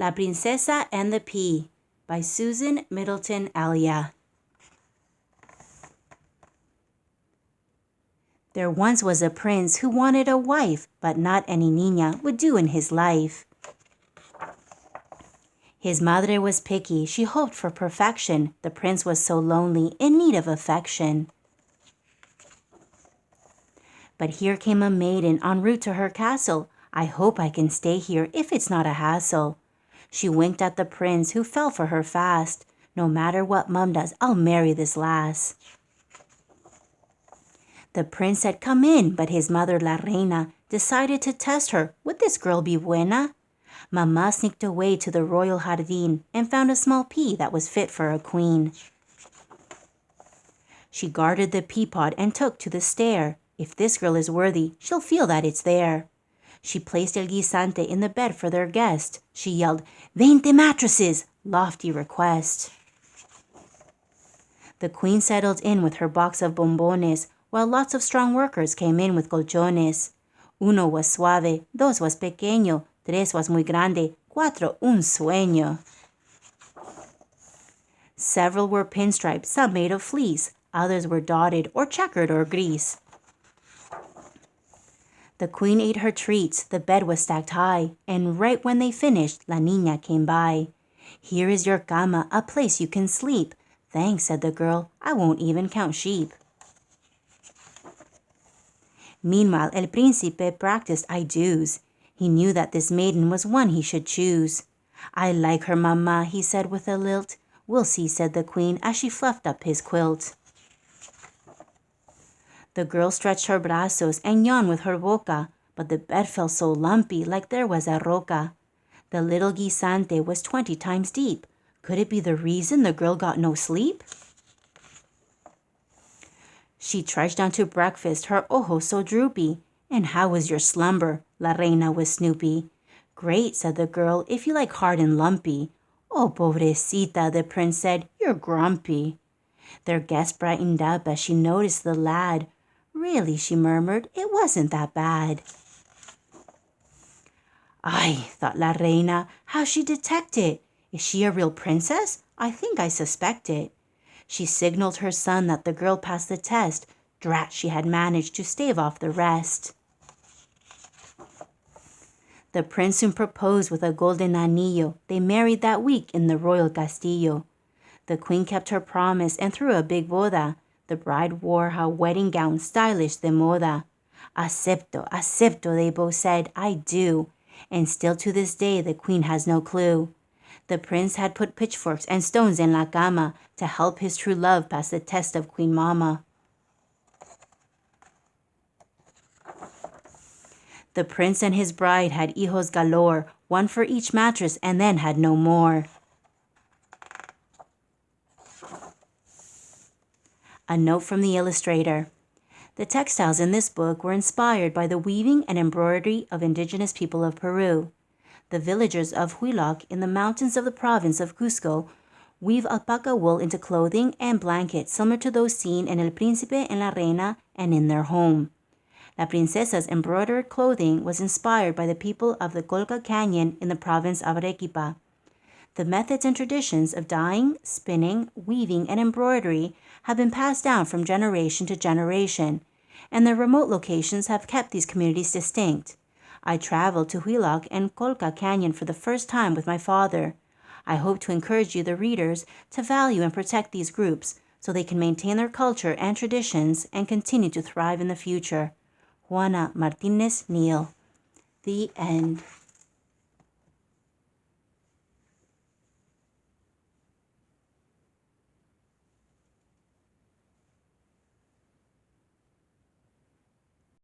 La Princesa and the Pea by Susan Middleton Elya. There once was a prince who wanted a wife, but not any niña would do in his life. His madre was picky, she hoped for perfection. The prince was so lonely, in need of affection. But here came a maiden en route to her castle. I hope I can stay here if it's not a hassle. She winked at the prince who fell for her fast. No matter what mum does, I'll marry this lass. The prince had come in, but his mother, La Reina, decided to test her. Would this girl be buena? Mama sneaked away to the royal jardín and found a small pea that was fit for a queen. She guarded the pea pod and took to the stair. If this girl is worthy, she'll feel that it's there. She placed el guisante in the bed for their guest. She yelled, 20 mattresses, lofty request. The queen settled in with her box of bombones, while lots of strong workers came in with colchones. Uno was suave, dos was pequeño, tres was muy grande, cuatro un sueño. Several were pinstriped, some made of fleece, others were dotted or checkered or gris. The queen ate her treats, the bed was stacked high, and right when they finished, La Niña came by. Here is your cama, a place you can sleep. Thanks, said the girl, I won't even count sheep. Meanwhile, El Príncipe practiced I do's. He knew that this maiden was one he should choose. I like her, mamma, he said with a lilt. We'll see, said the queen, as she fluffed up his quilt. The girl stretched her brazos and yawned with her boca, but the bed felt so lumpy like there was a roca. The little guisante was 20 times deep. Could it be the reason the girl got no sleep? She trudged down to breakfast, her ojos so droopy. And how was your slumber? La Reina was snoopy. Great, said the girl, if you like hard and lumpy. Oh, pobrecita, the prince said, you're grumpy. Their guest brightened up as she noticed the lad. Really, she murmured, it wasn't that bad. Ay, thought La Reina, how she detect it? Is she a real princess? I think I suspect it. She signaled her son that the girl passed the test. Drat, she had managed to stave off the rest. The prince soon proposed with a golden anillo. They married that week in the royal castillo. The queen kept her promise and threw a big boda. The bride wore her wedding gown, stylish de moda. Acepto, acepto, they both said, I do. And still to this day the queen has no clue. The prince had put pitchforks and stones in la cama to help his true love pass the test of Queen Mama. The prince and his bride had hijos galore, one for each mattress, and then had no more. A note from the illustrator. The textiles in this book were inspired by the weaving and embroidery of indigenous people of Peru. The villagers of Huiloc in the mountains of the province of Cusco weave alpaca wool into clothing and blankets similar to those seen in El Príncipe and La Reina and in their home. La Princesa's embroidered clothing was inspired by the people of the Colca Canyon in the province of Arequipa. The methods and traditions of dyeing, spinning, weaving, and embroidery have been passed down from generation to generation, and their remote locations have kept these communities distinct. I traveled to Huiloc and Colca Canyon for the first time with my father. I hope to encourage you, the readers, to value and protect these groups so they can maintain their culture and traditions and continue to thrive in the future. Juana Martinez Neal. The end.